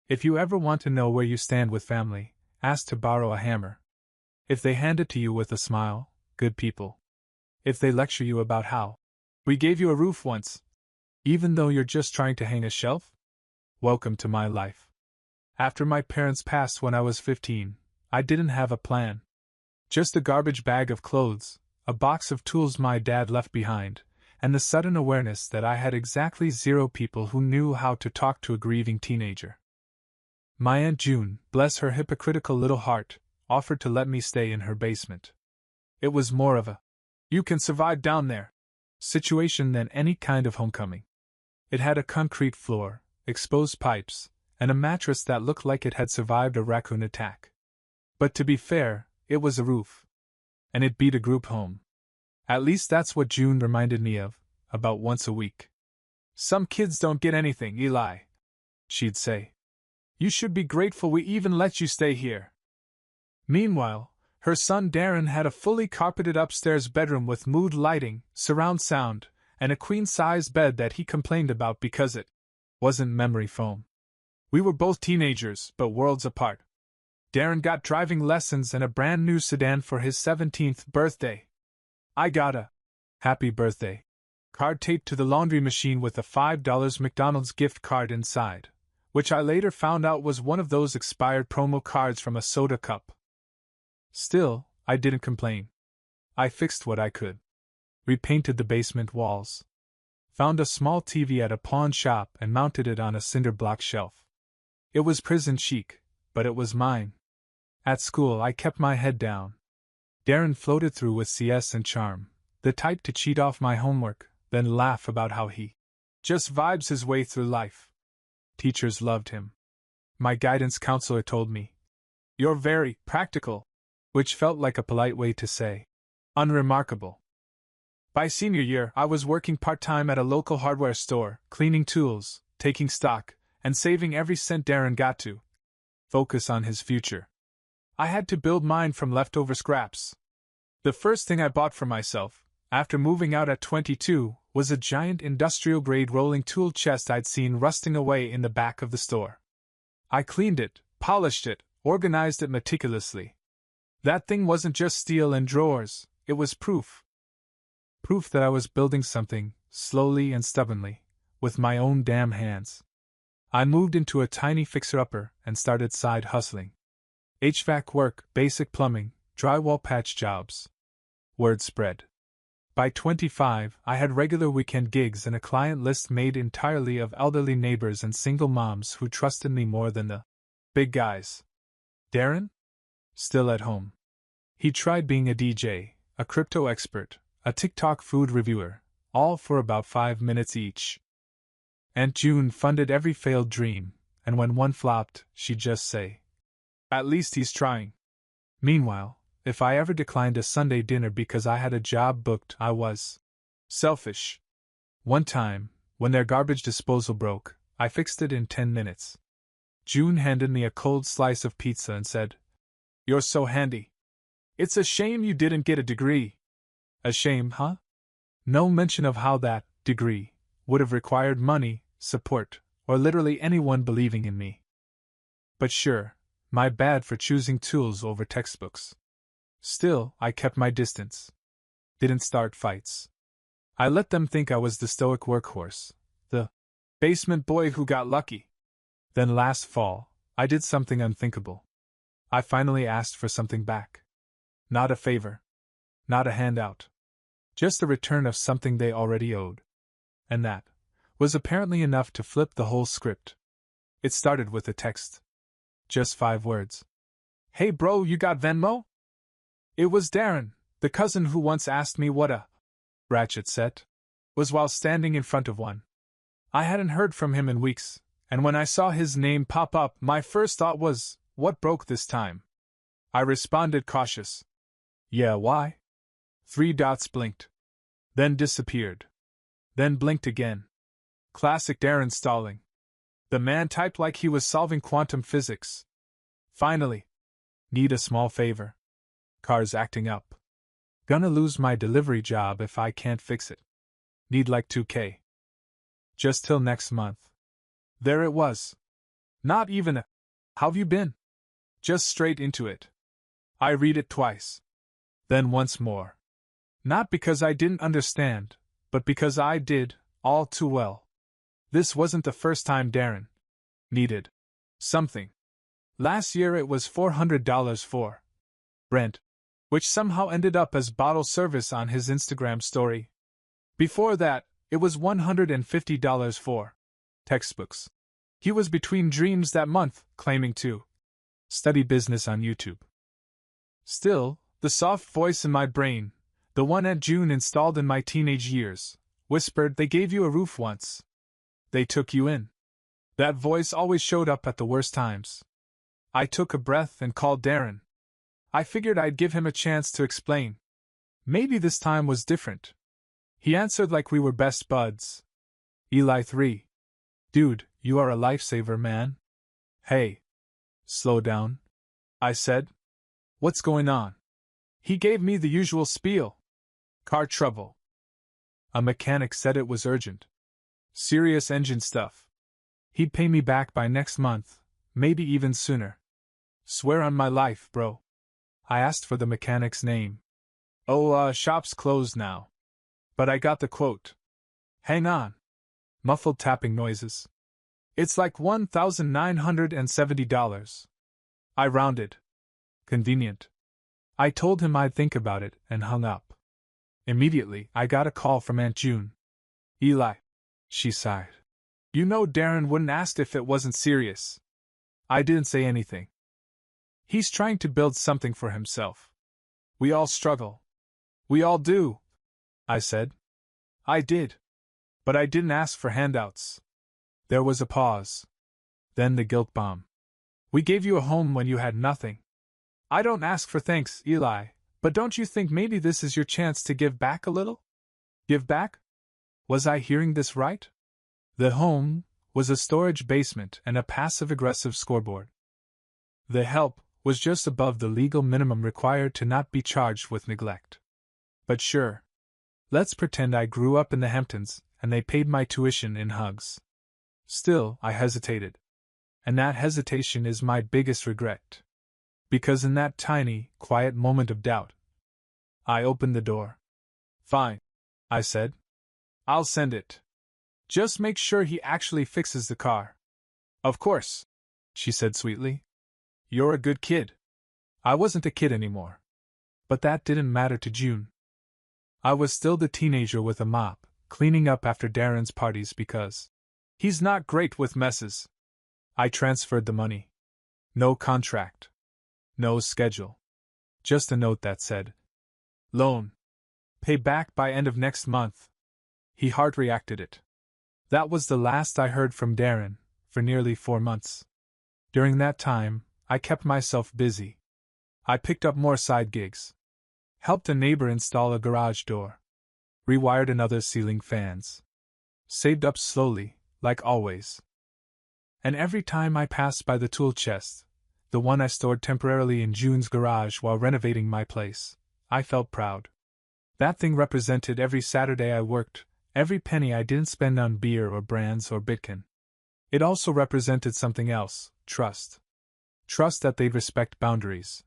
If you ever want to know where you stand with family, ask to borrow a hammer. If they hand it to you with a smile, good people. If they lecture you about how we gave you a roof once, even though you're just trying to hang a shelf, welcome to my life. After my parents passed when I was 15, I didn't have a plan. Just a garbage bag of clothes, a box of tools my dad left behind, and the sudden awareness that I had exactly 0 people who knew how to talk to a grieving teenager. My Aunt June, bless her hypocritical little heart, offered to let me stay in her basement. It was more of a "you can survive down there" situation than any kind of homecoming. It had a concrete floor, exposed pipes, and a mattress that looked like it had survived a raccoon attack. But to be fair, it was a roof. And it beat a group home. At least that's what June reminded me of, about once a week. "Some kids don't get anything, Eli," she'd say. "You should be grateful we even let you stay here." Meanwhile, her son Darren had a fully carpeted upstairs bedroom with mood lighting, surround sound, and a queen-size bed that he complained about because it wasn't memory foam. We were both teenagers, but worlds apart. Darren got driving lessons and a brand new sedan for his 17th birthday. I got a "Happy Birthday" card taped to the laundry machine with a $5 McDonald's gift card inside, which I later found out was one of those expired promo cards from a soda cup. Still, I didn't complain. I fixed what I could. Repainted the basement walls. Found a small TV at a pawn shop and mounted it on a cinder block shelf. It was prison chic, but it was mine. At school I kept my head down. Darren floated through with CS and charm, the type to cheat off my homework, then laugh about how he just vibes his way through life. Teachers loved him. My guidance counselor told me, "You're very practical," which felt like a polite way to say unremarkable. By senior year, I was working part-time at a local hardware store, cleaning tools, taking stock, and saving every cent Darren got to focus on his future. I had to build mine from leftover scraps. The first thing I bought for myself, after moving out at 22, was a giant industrial-grade rolling tool chest I'd seen rusting away in the back of the store. I cleaned it, polished it, organized it meticulously. That thing wasn't just steel and drawers, it was proof. Proof that I was building something, slowly and stubbornly, with my own damn hands. I moved into a tiny fixer-upper and started side hustling. HVAC work, basic plumbing, drywall patch jobs. Word spread. By 25, I had regular weekend gigs and a client list made entirely of elderly neighbors and single moms who trusted me more than the big guys. Darren? Still at home. He tried being a DJ, a crypto expert, a TikTok food reviewer, all for about 5 minutes each. Aunt June funded every failed dream, and when one flopped, she'd just say, "At least he's trying." Meanwhile, if I ever declined a Sunday dinner because I had a job booked, I was selfish. One time, when their garbage disposal broke, I fixed it in 10 minutes. June handed me a cold slice of pizza and said, "You're so handy. It's a shame you didn't get a degree." A shame, huh? No mention of how that degree would have required money, support, or literally anyone believing in me. But sure, my bad for choosing tools over textbooks. Still, I kept my distance. Didn't start fights. I let them think I was the stoic workhorse, the basement boy who got lucky. Then last fall, I did something unthinkable. I finally asked for something back. Not a favor. Not a handout. Just a return of something they already owed. And that was apparently enough to flip the whole script. It started with a text. Just 5 words. "Hey bro, you got Venmo?" It was Darren, the cousin who once asked me what a ratchet set was while standing in front of one. I hadn't heard from him in weeks, and when I saw his name pop up, my first thought was, what broke this time? I responded cautious. "Yeah, why?" 3 dots blinked. Then disappeared. Then blinked again. Classic Darren stalling. The man typed like he was solving quantum physics. Finally. Need a small favor. Car's acting up. Gonna lose my delivery job if I can't fix it. Need like $2K. Just till next month. There it was. Not even a, how've you been? Just straight into it. I read it twice. Then once more. Not because I didn't understand, but because I did, all too well. This wasn't the first time Darren needed something. Last year it was $400 for rent, which somehow ended up as bottle service on his Instagram story. Before that, it was $150 for textbooks. He was between dreams that month, claiming to study business on YouTube. Still, the soft voice in my brain, the one Aunt June installed in my teenage years, whispered, "They gave you a roof once. They took you in." That voice always showed up at the worst times. I took a breath and called Darren. I figured I'd give him a chance to explain. Maybe this time was different. He answered like we were best buds. Eli 3. Dude, you are a lifesaver, man. Hey. Slow down, I said. What's going on? He gave me the usual spiel. Car trouble. A mechanic said it was urgent. Serious engine stuff. He'd pay me back by next month, maybe even sooner. Swear on my life, bro. I asked for the mechanic's name. Oh, shop's closed now. But I got the quote. Hang on. Muffled tapping noises. It's like $1,970. I rounded. Convenient. I told him I'd think about it and hung up. Immediately, I got a call from Aunt June. Eli. She sighed. You know Darren wouldn't ask if it wasn't serious. I didn't say anything. He's trying to build something for himself. We all struggle. We all do, I said. I did. But I didn't ask for handouts. There was a pause. Then the guilt bomb. We gave you a home when you had nothing. I don't ask for thanks, Eli, but don't you think maybe this is your chance to give back a little? Give back? Was I hearing this right? The home was a storage basement and a passive-aggressive scoreboard. The help was just above the legal minimum required to not be charged with neglect. But sure. Let's pretend I grew up in the Hamptons and they paid my tuition in hugs. Still, I hesitated. And that hesitation is my biggest regret. Because in that tiny, quiet moment of doubt, I opened the door. Fine, I said. I'll send it. Just make sure he actually fixes the car. Of course, she said sweetly. You're a good kid. I wasn't a kid anymore. But that didn't matter to June. I was still the teenager with a mop, cleaning up after Darren's parties because he's not great with messes. I transferred the money. No contract. No schedule. Just a note that said, loan. Pay back by end of next month. He heart reacted it. That was the last I heard from Darren, for nearly 4 months. During that time, I kept myself busy. I picked up more side gigs. Helped a neighbor install a garage door. Rewired another ceiling fans. Saved up slowly, like always. And every time I passed by the tool chest, the one I stored temporarily in June's garage while renovating my place, I felt proud. That thing represented every Saturday I worked, every penny I didn't spend on beer or brands or Bitcoin. It also represented something else, trust. Trust that they'd respect boundaries.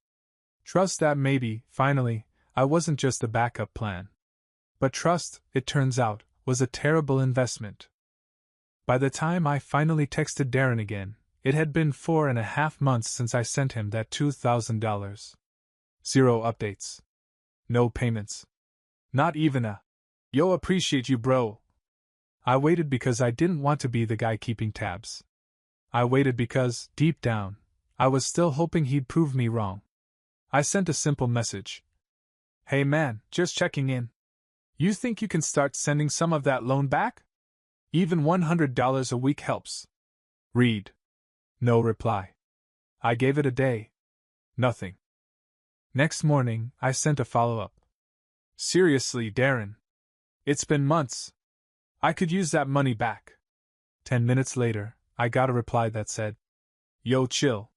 Trust that maybe, finally, I wasn't just a backup plan. But trust, it turns out, was a terrible investment. By the time I finally texted Darren again, it had been 4.5 months since I sent him that $2,000. 0 updates. No payments. Not even a, yo, appreciate you, bro. I waited because I didn't want to be the guy keeping tabs. I waited because, deep down, I was still hoping he'd prove me wrong. I sent a simple message. Hey man, just checking in. You think you can start sending some of that loan back? Even $100 a week helps. Read. No reply. I gave it a day. Nothing. Next morning, I sent a follow-up. Seriously, Darren. It's been months. I could use that money back. 10 minutes later, I got a reply that said, Yo, chill.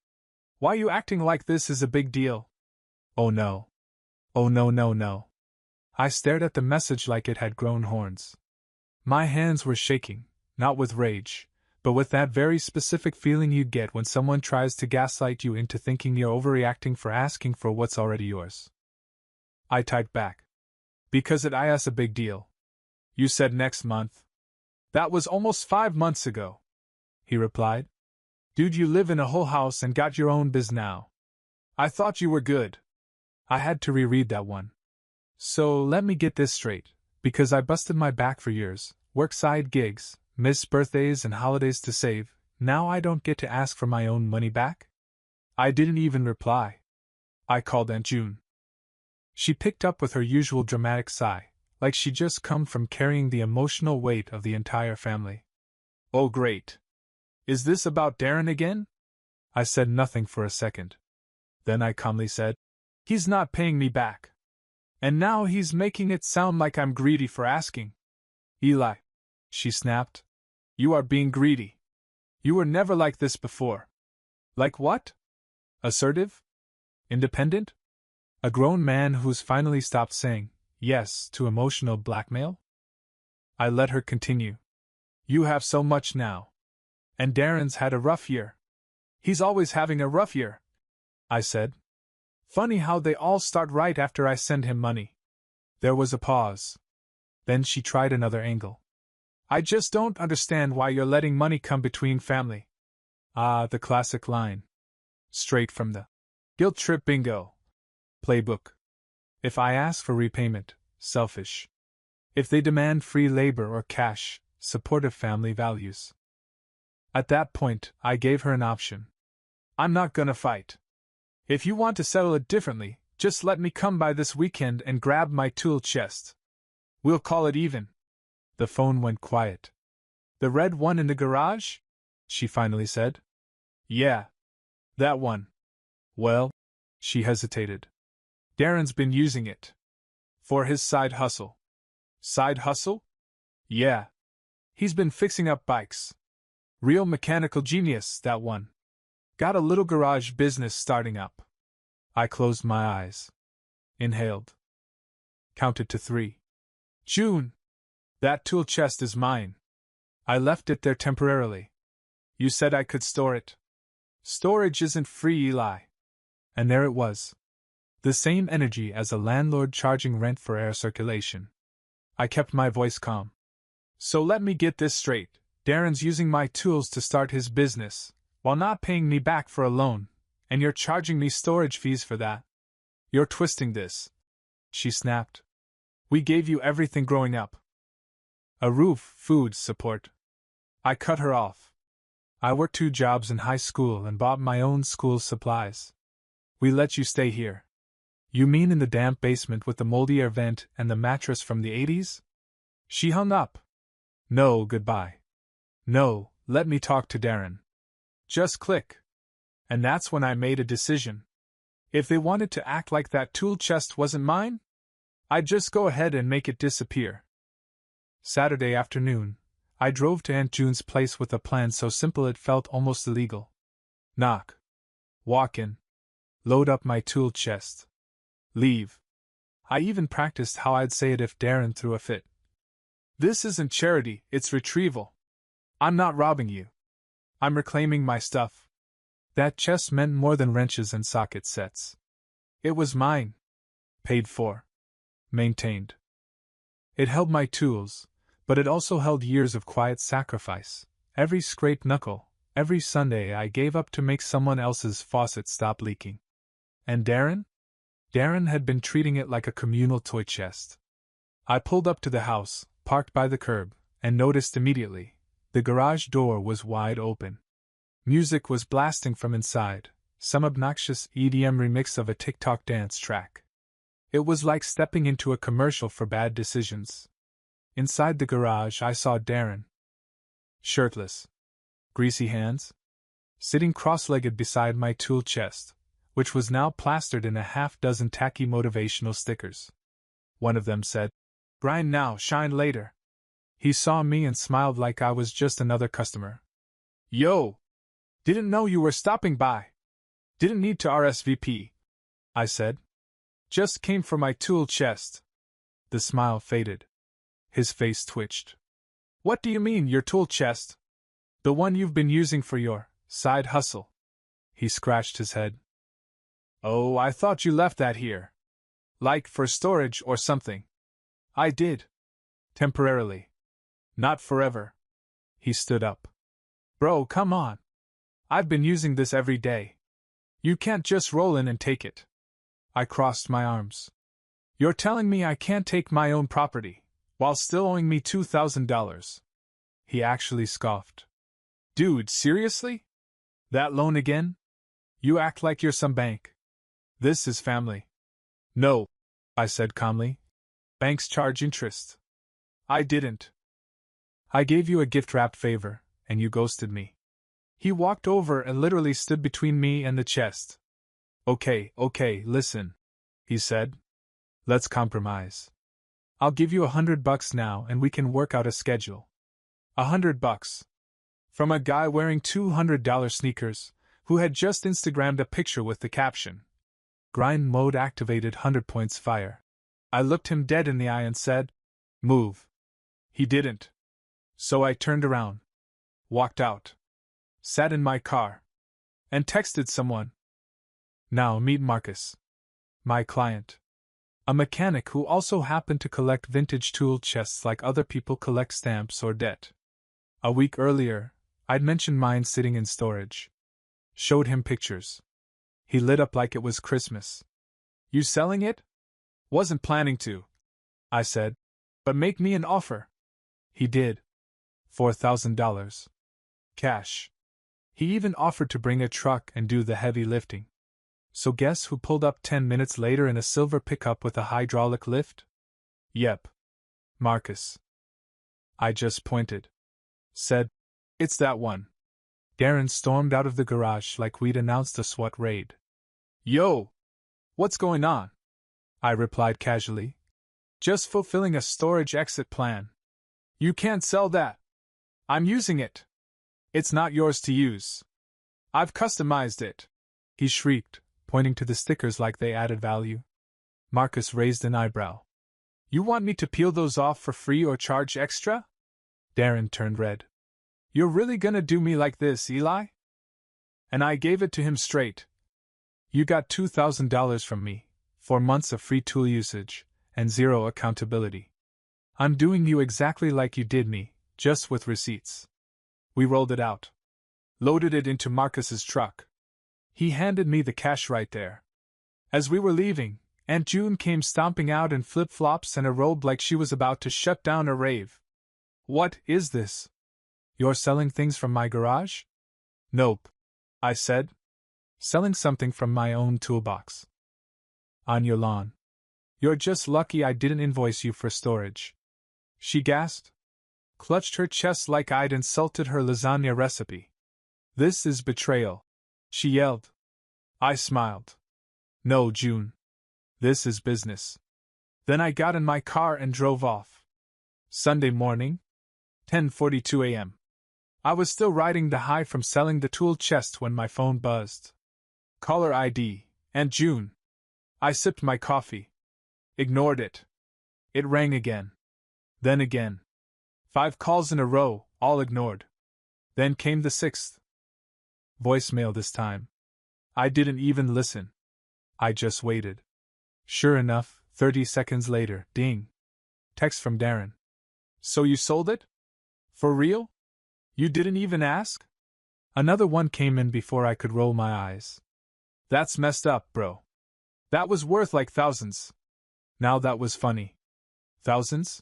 Why you acting like this is a big deal? Oh no. Oh no no no. I stared at the message like it had grown horns. My hands were shaking, not with rage, but with that very specific feeling you get when someone tries to gaslight you into thinking you're overreacting for asking for what's already yours. I typed back. Because it's a big deal. You said next month. That was almost 5 months ago. He replied. Dude, you live in a whole house and got your own biz now. I thought you were good. I had to reread that one. So let me get this straight, because I busted my back for years, work side gigs, missed birthdays and holidays to save, now I don't get to ask for my own money back? I didn't even reply. I called Aunt June. She picked up with her usual dramatic sigh, like she'd just come from carrying the emotional weight of the entire family. Oh great. Is this about Darren again? I said nothing for a second. Then I calmly said, He's not paying me back. And now he's making it sound like I'm greedy for asking. Eli, she snapped. You are being greedy. You were never like this before. Like what? Assertive? Independent? A grown man who's finally stopped saying yes to emotional blackmail? I let her continue. You have so much now. And Darren's had a rough year. He's always having a rough year, I said. Funny how they all start right after I send him money. There was a pause. Then she tried another angle. I just don't understand why you're letting money come between family. Ah, the classic line. Straight from the guilt trip bingo playbook. If I ask for repayment, selfish. If they demand free labor or cash, supportive family values. At that point, I gave her an option. I'm not gonna fight. If you want to settle it differently, just let me come by this weekend and grab my tool chest. We'll call it even. The phone went quiet. The red one in the garage? She finally said. Yeah. That one. Well, she hesitated. Darren's been using it. For his side hustle. Side hustle? Yeah. He's been fixing up bikes. Real mechanical genius, that one. Got a little garage business starting up. I closed my eyes. Inhaled. Counted to 3. June! That tool chest is mine. I left it there temporarily. You said I could store it. Storage isn't free, Eli. And there it was. The same energy as a landlord charging rent for air circulation. I kept my voice calm. So let me get this straight. Darren's using my tools to start his business, while not paying me back for a loan, and you're charging me storage fees for that. You're twisting this. She snapped. We gave you everything growing up. A roof, food, support. I cut her off. I worked 2 jobs in high school and bought my own school supplies. We let you stay here. You mean in the damp basement with the moldy air vent and the mattress from the 80s? She hung up. No, goodbye. No, let me talk to Darren. Just click. And that's when I made a decision. If they wanted to act like that tool chest wasn't mine, I'd just go ahead and make it disappear. Saturday afternoon, I drove to Aunt June's place with a plan so simple it felt almost illegal. Knock. Walk in. Load up my tool chest. Leave. I even practiced how I'd say it if Darren threw a fit. This isn't charity, it's retrieval. I'm not robbing you. I'm reclaiming my stuff. That chest meant more than wrenches and socket sets. It was mine. Paid for. Maintained. It held my tools, but it also held years of quiet sacrifice. Every scraped knuckle, every Sunday I gave up to make someone else's faucet stop leaking. And Darren? Darren had been treating it like a communal toy chest. I pulled up to the house, parked by the curb, and noticed immediately. The garage door was wide open. Music was blasting from inside, some obnoxious EDM remix of a TikTok dance track. It was like stepping into a commercial for bad decisions. Inside the garage I saw Darren. Shirtless. Greasy hands. Sitting cross-legged beside my tool chest, which was now plastered in a half-dozen tacky motivational stickers. One of them said, "Grind now, shine later." He saw me and smiled like I was just another customer. Yo! Didn't know you were stopping by. Didn't need to RSVP, I said. Just came for my tool chest. The smile faded. His face twitched. What do you mean, your tool chest? The one you've been using for your side hustle. He scratched his head. Oh, I thought you left that here. Like for storage or something. I did. Temporarily. Not forever. He stood up. Bro, come on. I've been using this every day. You can't just roll in and take it. I crossed my arms. You're telling me I can't take my own property, while still owing me $2,000. He actually scoffed. Dude, seriously? That loan again? You act like you're some bank. This is family. No, I said calmly. Banks charge interest. I didn't. I gave you a gift-wrapped favor, and you ghosted me. He walked over and literally stood between me and the chest. Okay, listen, he said. Let's compromise. I'll give you $100 now and we can work out a schedule. $100. From a guy wearing $200 sneakers, who had just Instagrammed a picture with the caption, Grind mode activated 100 points fire. I looked him dead in the eye and said, Move. He didn't. So I turned around, walked out, sat in my car, and texted someone. Now meet Marcus, my client. A mechanic who also happened to collect vintage tool chests like other people collect stamps or debt. A week earlier, I'd mentioned mine sitting in storage. Showed him pictures. He lit up like it was Christmas. You selling it? Wasn't planning to, I said, but make me an offer. He did. $4,000. Cash. He even offered to bring a truck and do the heavy lifting. So guess who pulled up 10 minutes later in a silver pickup with a hydraulic lift? Yep. Marcus. I just pointed. Said, It's that one. Darren stormed out of the garage like we'd announced a SWAT raid. Yo! What's going on? I replied casually. Just fulfilling a storage exit plan. You can't sell that. I'm using it. It's not yours to use. I've customized it. He shrieked, pointing to the stickers like they added value. Marcus raised an eyebrow. You want me to peel those off for free or charge extra? Darren turned red. You're really gonna do me like this, Eli? And I gave it to him straight. You got $2,000 from me, 4 months of free tool usage, and 0 accountability. I'm doing you exactly like you did me, just with receipts. We rolled it out. Loaded it into Marcus's truck. He handed me the cash right there. As we were leaving, Aunt June came stomping out in flip-flops and a robe like she was about to shut down a rave. What is this? You're selling things from my garage? Nope, I said. Selling something from my own toolbox. On your lawn. You're just lucky I didn't invoice you for storage. She gasped. Clutched her chest like I'd insulted her lasagna recipe. This is betrayal, she yelled. I smiled. No, June. This is business. Then I got in my car and drove off. Sunday morning, 10:42 a.m. I was still riding the high from selling the tool chest when my phone buzzed. Caller ID, Aunt June. I sipped my coffee. Ignored it. It rang again. Then again. 5 calls in a row, all ignored. Then came the 6th. Voicemail this time. I didn't even listen. I just waited. Sure enough, 30 seconds later, ding. Text from Darren. So you sold it? For real? You didn't even ask? Another one came in before I could roll my eyes. That's messed up, bro. That was worth like thousands. Now that was funny. Thousands?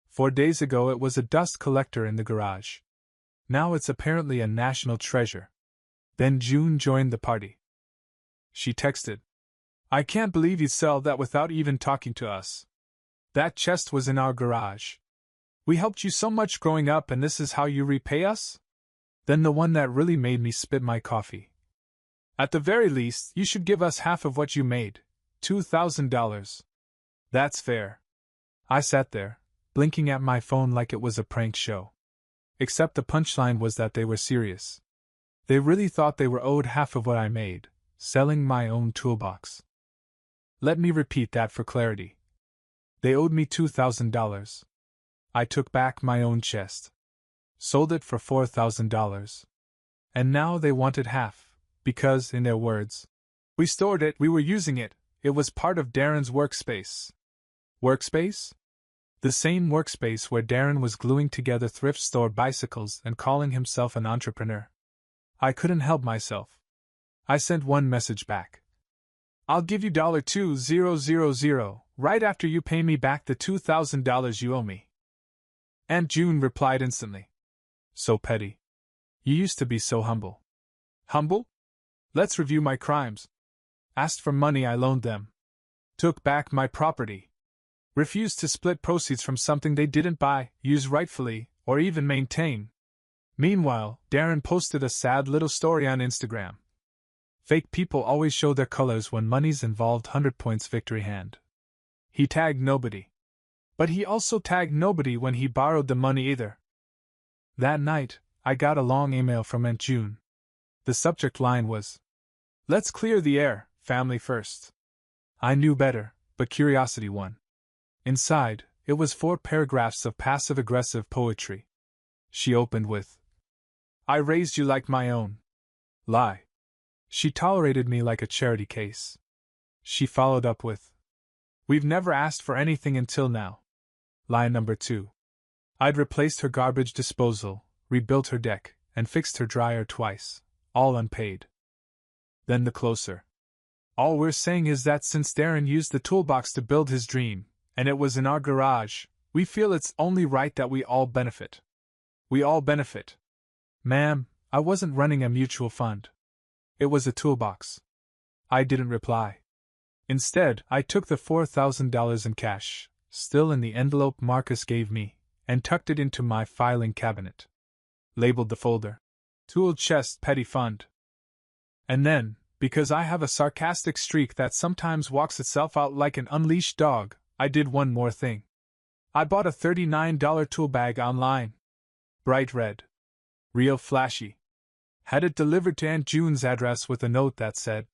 4 days ago it was a dust collector in the garage. Now it's apparently a national treasure. Then June joined the party. She texted. I can't believe you'd sell that without even talking to us. That chest was in our garage. We helped you so much growing up and this is how you repay us? Then the one that really made me spit my coffee. At the very least, you should give us half of what you made, $2,000. That's fair. I sat there, blinking at my phone like it was a prank show. Except the punchline was that they were serious. They really thought they were owed half of what I made, selling my own toolbox. Let me repeat that for clarity. They owed me $2,000. I took back my own chest. Sold it for $4,000. And now they wanted half, because, in their words, we stored it, we were using it, it was part of Darren's workspace. Workspace? The same workspace where Darren was gluing together thrift store bicycles and calling himself an entrepreneur. I couldn't help myself. I sent one message back. I'll give you $2,000 right after you pay me back the $2,000 you owe me. Aunt June replied instantly. So petty. You used to be so humble. Humble? Let's review my crimes. Asked for money I loaned them. Took back my property. Refused to split proceeds from something they didn't buy, use rightfully, or even maintain. Meanwhile, Darren posted a sad little story on Instagram. Fake people always show their colors when money's involved. 100 points victory hand. He tagged nobody. But he also tagged nobody when he borrowed the money either. That night, I got a long email from Aunt June. The subject line was, "Let's clear the air, family first." I knew better, but curiosity won. Inside, it was 4 paragraphs of passive-aggressive poetry. She opened with, "I raised you like my own." Lie. She tolerated me like a charity case. She followed up with, "We've never asked for anything until now." Lie number 2. I'd replaced her garbage disposal, rebuilt her deck, and fixed her dryer twice, all unpaid. Then the closer. All we're saying is that since Darren used the toolbox to build his dream, and it was in our garage, we feel it's only right that we all benefit. We all benefit. Ma'am, I wasn't running a mutual fund. It was a toolbox. I didn't reply. Instead, I took the $4,000 in cash, still in the envelope Marcus gave me, and tucked it into my filing cabinet. Labeled the folder, "Tool Chest Petty Fund." And then, because I have a sarcastic streak that sometimes walks itself out like an unleashed dog, I did one more thing. I bought a $39 tool bag online. Bright red. Real flashy. Had it delivered to Aunt June's address with a note that said,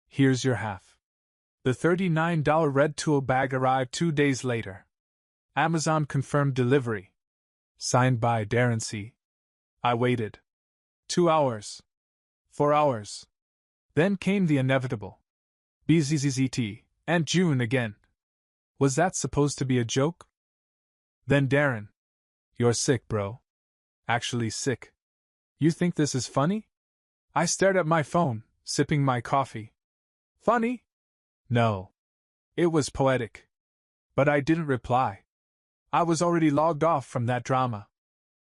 "Here's your half." The $39 red tool bag arrived 2 days later. Amazon confirmed delivery. Signed by Darren C. I waited. 2 hours. 4 hours. Then came the inevitable. BZZZT, Aunt June again. Was that supposed to be a joke? Then Darren. You're sick, bro. Actually sick. You think this is funny? I stared at my phone, sipping my coffee. Funny? No. It was poetic. But I didn't reply. I was already logged off from that drama.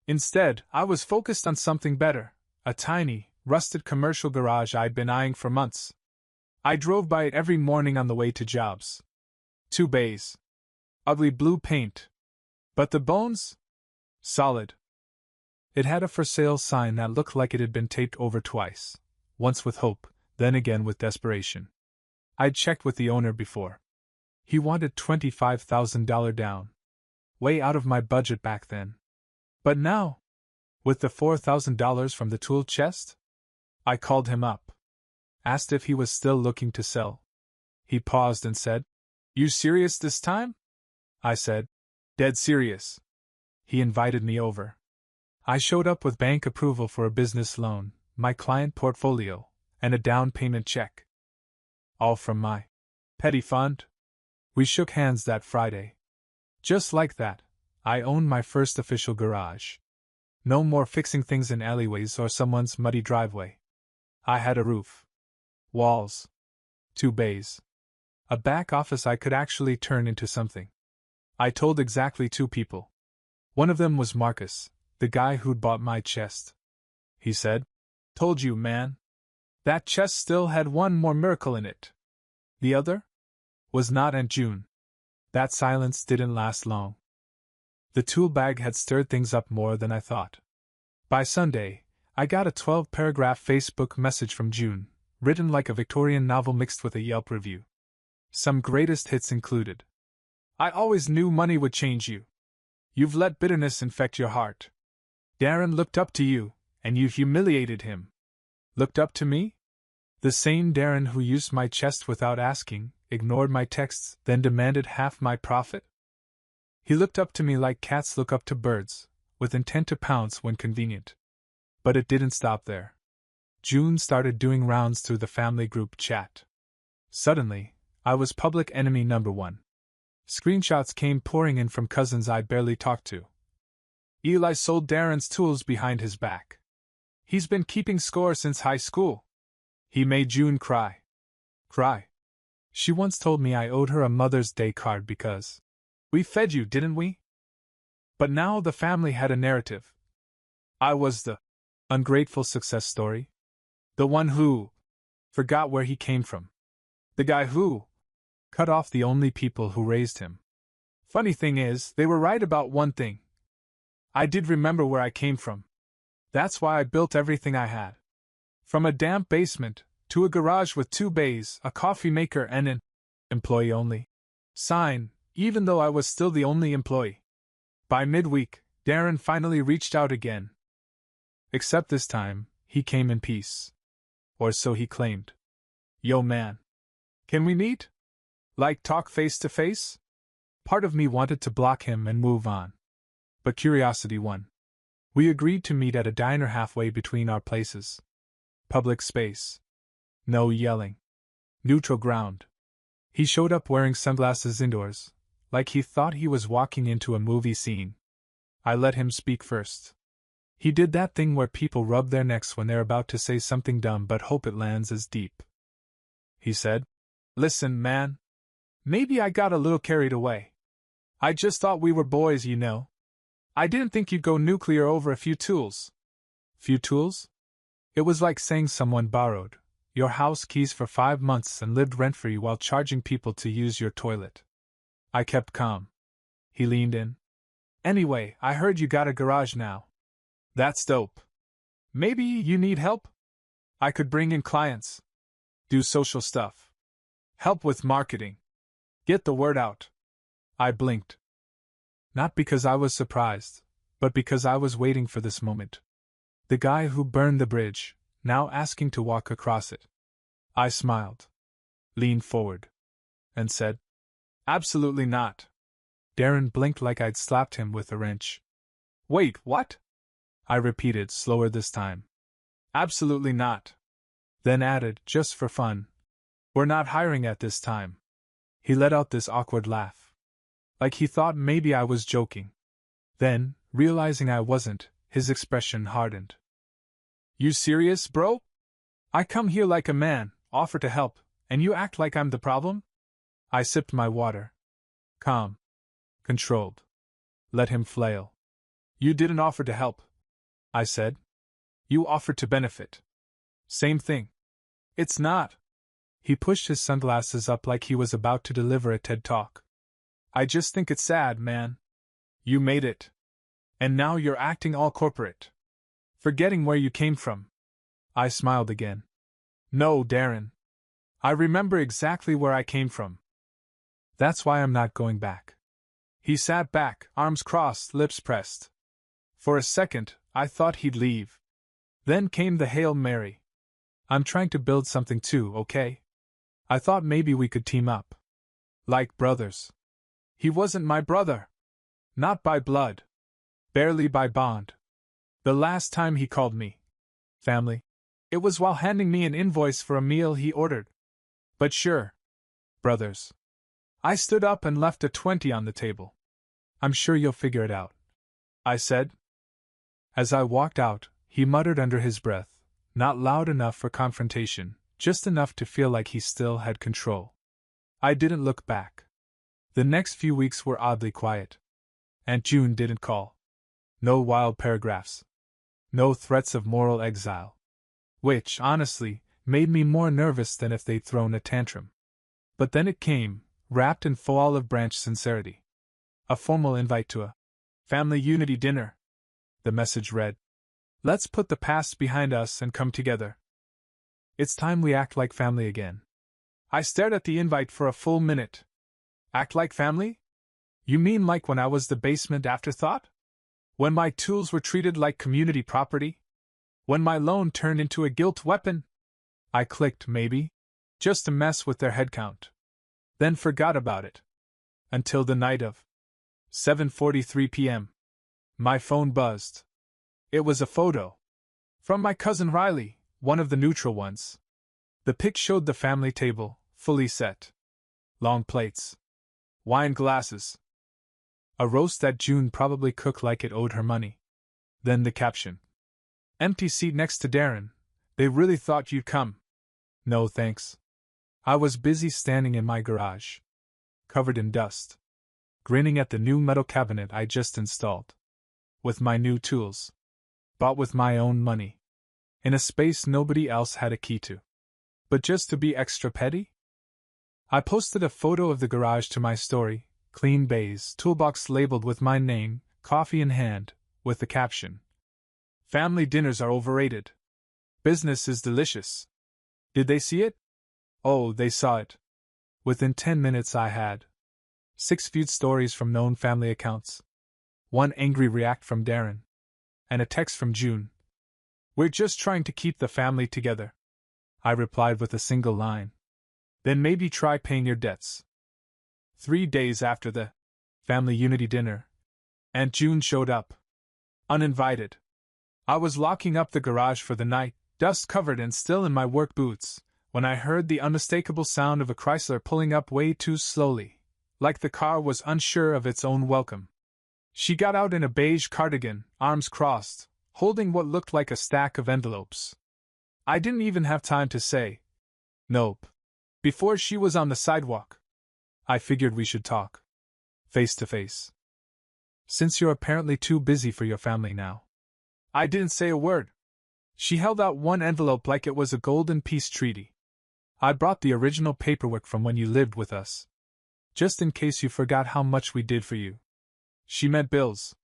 Instead, I was focused on something better, a tiny, rusted commercial garage I'd been eyeing for months. I drove by it every morning on the way to jobs. 2 bays. Ugly blue paint. But the bones? Solid. It had a for sale sign that looked like it had been taped over twice, once with hope, then again with desperation. I'd checked with the owner before. He wanted $25,000 down. Way out of my budget back then. But now, with the $4,000 from the tool chest? I called him up. Asked if he was still looking to sell. He paused and said, "You serious this time?" I said, "Dead serious." He invited me over. I showed up with bank approval for a business loan, my client portfolio, and a down payment check. All from my petty fund. We shook hands that Friday. Just like that, I owned my first official garage. No more fixing things in alleyways or someone's muddy driveway. I had a roof. Walls. 2 bays. A back office I could actually turn into something. I told exactly 2 people. One of them was Marcus, the guy who'd bought my chest. He said, "Told you, man. That chest still had one more miracle in it." The other? Was not Aunt June. That silence didn't last long. The tool bag had stirred things up more than I thought. By Sunday, I got a 12-paragraph Facebook message from June, written like a Victorian novel mixed with a Yelp review. Some greatest hits included. "I always knew money would change you. You've let bitterness infect your heart. Darren looked up to you, and you humiliated him." Looked up to me? The same Darren who used my chest without asking, ignored my texts, then demanded half my profit? He looked up to me like cats look up to birds, with intent to pounce when convenient. But it didn't stop there. June started doing rounds through the family group chat. Suddenly, I was public enemy number one. Screenshots came pouring in from cousins I barely talked to. Eli sold Darren's tools behind his back. He's been keeping score since high school. He made June cry. Cry. She once told me I owed her a Mother's Day card because we fed you, didn't we? But now the family had a narrative. I was the ungrateful success story. The one who forgot where he came from. The guy who cut off the only people who raised him. Funny thing is, they were right about one thing. I did remember where I came from. That's why I built everything I had. From a damp basement, to a garage with 2 bays, a coffee maker and an employee only sign, even though I was still the only employee. By midweek, Darren finally reached out again. Except this time, he came in peace. Or so he claimed. Yo man. Can we meet? Like talk face to face? Part of me wanted to block him and move on. But curiosity won. We agreed to meet at a diner halfway between our places. Public space. No yelling. Neutral ground. He showed up wearing sunglasses indoors, like he thought he was walking into a movie scene. I let him speak first. He did that thing where people rub their necks when they're about to say something dumb but hope it lands as deep. He said, "Listen, man. Maybe I got a little carried away. I just thought we were boys, you know. I didn't think you'd go nuclear over a few tools." Few tools? It was like saying someone borrowed your house keys for 5 months and lived rent-free while charging people to use your toilet. I kept calm. He leaned in. "Anyway, I heard you got a garage now. That's dope. Maybe you need help? I could bring in clients. Do social stuff. Help with marketing. Get the word out." I blinked. Not because I was surprised, but because I was waiting for this moment. The guy who burned the bridge, now asking to walk across it. I smiled, leaned forward, and said, "Absolutely not." Darren blinked like I'd slapped him with a wrench. "Wait, what?" I repeated, slower this time. "Absolutely not." Then added, just for fun, "We're not hiring at this time." He let out this awkward laugh. Like he thought maybe I was joking. Then, realizing I wasn't, his expression hardened. "You serious, bro? I come here like a man, offer to help, and you act like I'm the problem?" I sipped my water. Calm. Controlled. Let him flail. "You didn't offer to help," I said. "You offered to benefit. Same thing." "It's not." He pushed his sunglasses up like he was about to deliver a TED Talk. "I just think it's sad, man. You made it. And now you're acting all corporate. Forgetting where you came from." I smiled again. "No, Darren. I remember exactly where I came from. That's why I'm not going back." He sat back, arms crossed, lips pressed. For a second, I thought he'd leave. Then came the Hail Mary. "I'm trying to build something too, okay? I thought maybe we could team up. Like brothers." He wasn't my brother. Not by blood. Barely by bond. The last time he called me family, it was while handing me an invoice for a meal he ordered. But sure. Brothers. I stood up and left a 20 on the table. "I'm sure you'll figure it out," I said. As I walked out, he muttered under his breath, not loud enough for confrontation, just enough to feel like he still had control. I didn't look back. The next few weeks were oddly quiet. Aunt June didn't call. No wild paragraphs. No threats of moral exile. Which, honestly, made me more nervous than if they'd thrown a tantrum. But then it came, wrapped in faux olive branch sincerity. A formal invite to a family unity dinner. The message read, "Let's put the past behind us and come together. It's time we act like family again." I stared at the invite for a full minute. Act like family? You mean like when I was the basement afterthought? When my tools were treated like community property? When my loan turned into a guilt weapon? I clicked, maybe. Just to mess with their headcount. Then forgot about it. Until the night of 7:43 p.m. My phone buzzed. It was a photo. From my cousin Riley, one of the neutral ones. The pic showed the family table, fully set. Long plates. Wine glasses. A roast that June probably cooked like it owed her money. Then the caption. Empty seat next to Darren. They really thought you'd come. No thanks. I was busy standing in my garage, covered in dust, grinning at the new metal cabinet I just installed. With my new tools. Bought with my own money. In a space nobody else had a key to. But just to be extra petty? I posted a photo of the garage to my story, clean baize, toolbox labeled with my name, coffee in hand, with the caption. Family dinners are overrated. Business is delicious. Did they see it? Oh, they saw it. Within 10 minutes I had 6 viewed stories from known family accounts, 1 angry react from Darren, and a text from June. We're just trying to keep the family together. I replied with a single line. Then maybe try paying your debts. 3 days after the family unity dinner, Aunt June showed up. Uninvited. I was locking up the garage for the night, dust-covered and still in my work boots, when I heard the unmistakable sound of a Chrysler pulling up way too slowly, like the car was unsure of its own welcome. She got out in a beige cardigan, arms crossed, holding what looked like a stack of envelopes. I didn't even have time to say, nope, before she was on the sidewalk. I figured we should talk. Face to face. Since you're apparently too busy for your family now. I didn't say a word. She held out one envelope like it was a golden peace treaty. I brought the original paperwork from when you lived with us. Just in case you forgot how much we did for you. She meant bills.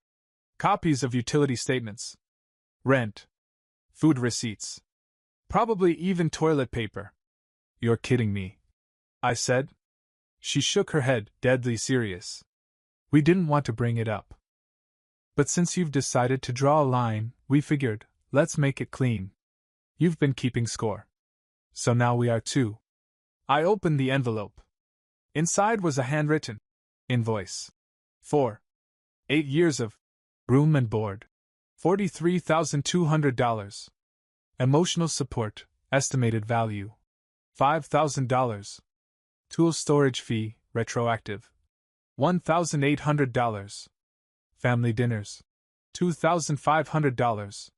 Copies of utility statements. Rent. Food receipts. Probably even toilet paper. You're kidding me, I said. She shook her head, deadly serious. We didn't want to bring it up. But since you've decided to draw a line, we figured, let's make it clean. You've been keeping score. So now we are too. I opened the envelope. Inside was a handwritten invoice. For 8 years of room and board. $43,200. Emotional support, estimated value. $5,000. Tool storage fee, retroactive. $1,800. Family dinners. $2,500.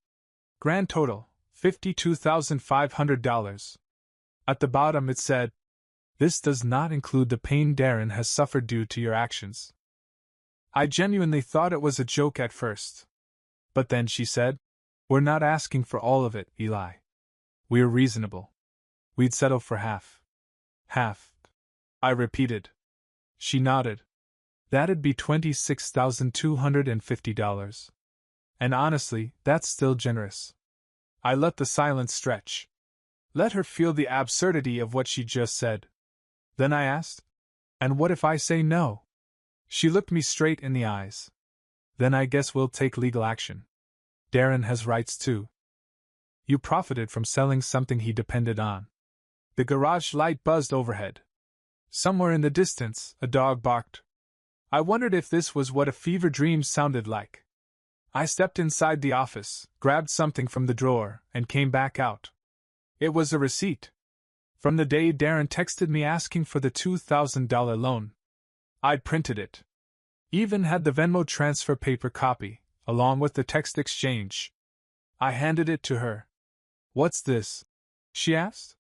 Grand total, $52,500. At the bottom it said, this does not include the pain Darren has suffered due to your actions. I genuinely thought it was a joke at first. But then she said, we're not asking for all of it, Eli. We're reasonable. We'd settle for half. Half. I repeated. She nodded. That'd be $26,250. And honestly, that's still generous. I let the silence stretch. Let her feel the absurdity of what she just said. Then I asked, and what if I say no? She looked me straight in the eyes. Then I guess we'll take legal action. Darren has rights too. You profited from selling something he depended on. The garage light buzzed overhead. Somewhere in the distance, a dog barked. I wondered if this was what a fever dream sounded like. I stepped inside the office, grabbed something from the drawer, and came back out. It was a receipt. From the day Darren texted me asking for the $2,000 loan. I'd printed it. Even had the Venmo transfer paper copy, along with the text exchange. I handed it to her. What's this? She asked.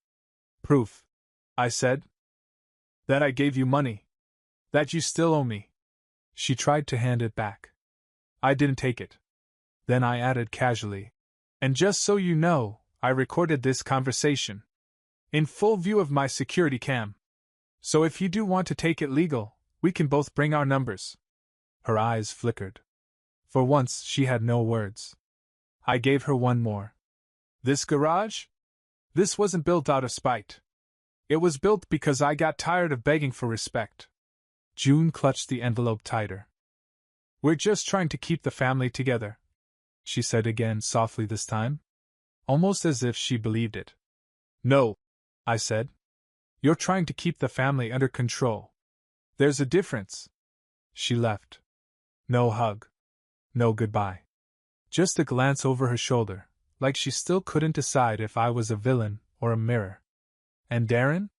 Proof, I said. That I gave you money. That you still owe me. She tried to hand it back. I didn't take it. Then I added casually. And just so you know, I recorded this conversation. In full view of my security cam. So if you do want to take it legal, we can both bring our numbers. Her eyes flickered. For once, she had no words. I gave her one more. This garage? This wasn't built out of spite. It was built because I got tired of begging for respect. June clutched the envelope tighter. We're just trying to keep the family together, she said again softly this time, almost as if she believed it. No, I said. You're trying to keep the family under control. There's a difference. She left. No hug. No goodbye. Just a glance over her shoulder, like she still couldn't decide if I was a villain or a mirror. And Darren?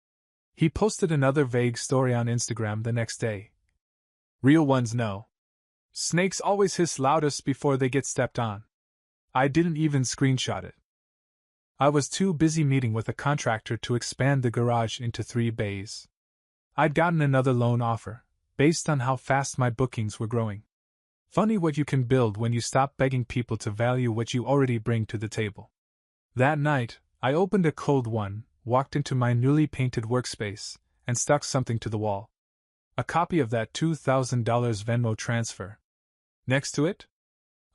He posted another vague story on Instagram the next day. Real ones know. Snakes always hiss loudest before they get stepped on. I didn't even screenshot it. I was too busy meeting with a contractor to expand the garage into 3 bays. I'd gotten another loan offer, based on how fast my bookings were growing. Funny what you can build when you stop begging people to value what you already bring to the table. That night, I opened a cold one, walked into my newly painted workspace, and stuck something to the wall. A copy of that $2,000 Venmo transfer. Next to it,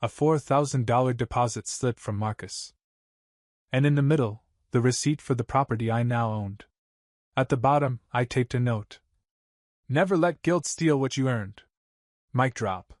a $4,000 deposit slip from Marcus. And in the middle, the receipt for the property I now owned. At the bottom, I taped a note. Never let guilt steal what you earned. Mic drop.